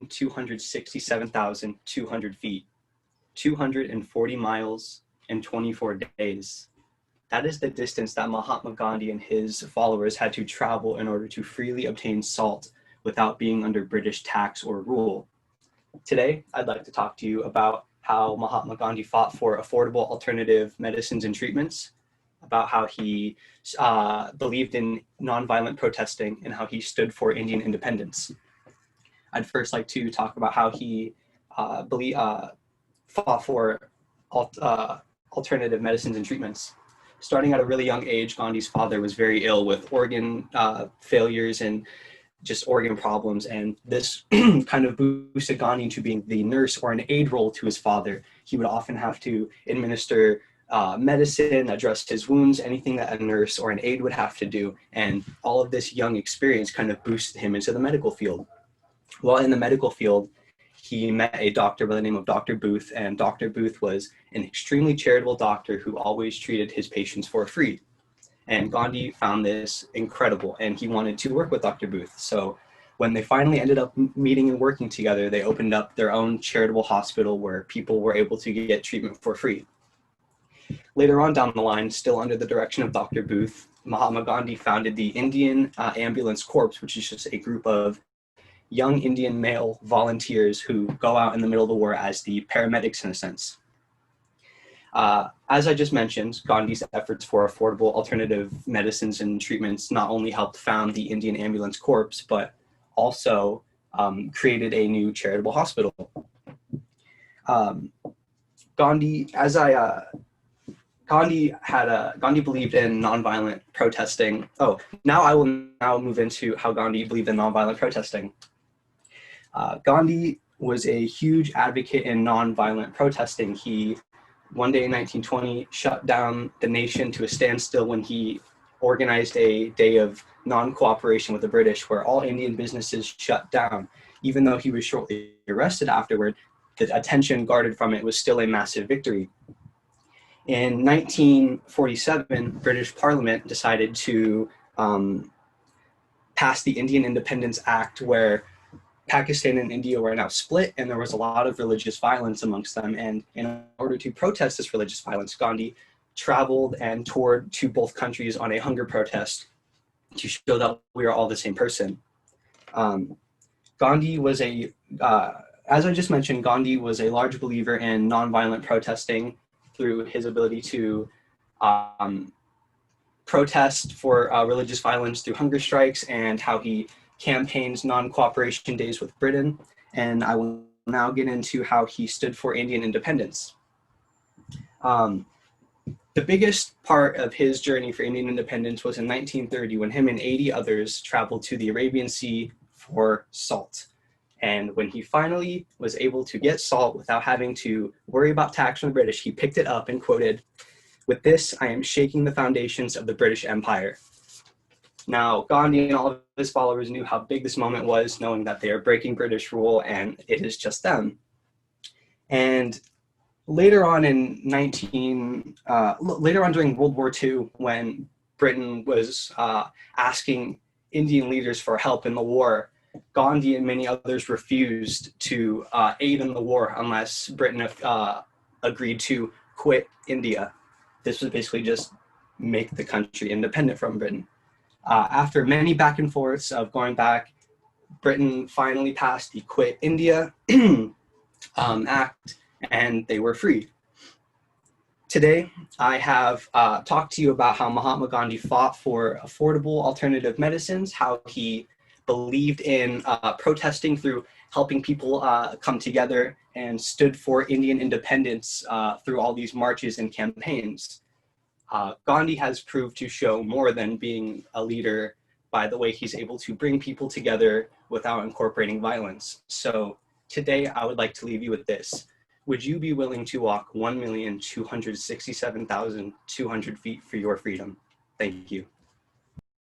267,200 feet, 240 miles, and 24 days. That is the distance that Mahatma Gandhi and his followers had to travel in order to freely obtain salt without being under British tax or rule. Today, I'd like to talk to you about how Mahatma Gandhi fought for affordable alternative medicines and treatments, about how he believed in nonviolent protesting, and how he stood for Indian independence. I'd first like to talk about how he fought for alternative medicines and treatments. Starting at a really young age, Gandhi's father was very ill with organ failures and just organ problems, and this kind of boosted Gandhi into being the nurse or an aide role to his father. He would often have to administer medicine, address his wounds, anything that a nurse or an aide would have to do, and all of this young experience kind of boosted him into the medical field. While in the medical field, he met a doctor by the name of Dr. Booth, and Dr. Booth was an extremely charitable doctor who always treated his patients for free. And Gandhi found this incredible, and he wanted to work with Dr. Booth. So when they finally ended up meeting and working together, they opened up their own charitable hospital where people were able to get treatment for free. Later on down the line, still under the direction of Dr. Booth, Mahatma Gandhi founded the Indian Ambulance Corps, which is just a group of young Indian male volunteers who go out in the middle of the war as the paramedics in a sense. As I just mentioned, Gandhi's efforts for affordable alternative medicines and treatments not only helped found the Indian Ambulance Corps, but also created a new charitable hospital. Gandhi believed in nonviolent protesting. I will move into how Gandhi believed in nonviolent protesting. Gandhi was a huge advocate in nonviolent protesting. He, one day in 1920, shut down the nation to a standstill when he organized a day of non-cooperation with the British, where all Indian businesses shut down. Even though he was shortly arrested afterward, the attention garnered from it was still a massive victory. In 1947, British Parliament decided to pass the Indian Independence Act, where Pakistan and India were now split, and there was a lot of religious violence amongst them. And in order to protest this religious violence, Gandhi traveled and toured to both countries on a hunger protest to show that we are all the same person. Gandhi was as I just mentioned, Gandhi was a large believer in nonviolent protesting through his ability to protest for religious violence through hunger strikes, and how he campaigns non-cooperation days with Britain. And I will now get into how he stood for Indian independence. The biggest part of his journey for Indian independence was in 1930, when him and 80 others traveled to the Arabian Sea for salt. And when he finally was able to get salt without having to worry about tax from the British, he picked it up and quoted, "With this, I am shaking the foundations of the British Empire." Now, Gandhi and all of his followers knew how big this moment was, knowing that they are breaking British rule and it is just them. And later on during World War II, when Britain was asking Indian leaders for help in the war, Gandhi and many others refused to aid in the war unless Britain agreed to quit India. This was basically just make the country independent from Britain. After many back and forths of going back, Britain finally passed the Quit India Act, and they were free. Today, I have talked to you about how Mahatma Gandhi fought for affordable alternative medicines, how he believed in protesting through helping people come together, and stood for Indian independence through all these marches and campaigns. Gandhi has proved to show more than being a leader by the way he's able to bring people together without incorporating violence. So today I would like to leave you with this. Would you be willing to walk 1,267,200 feet for your freedom? Thank you.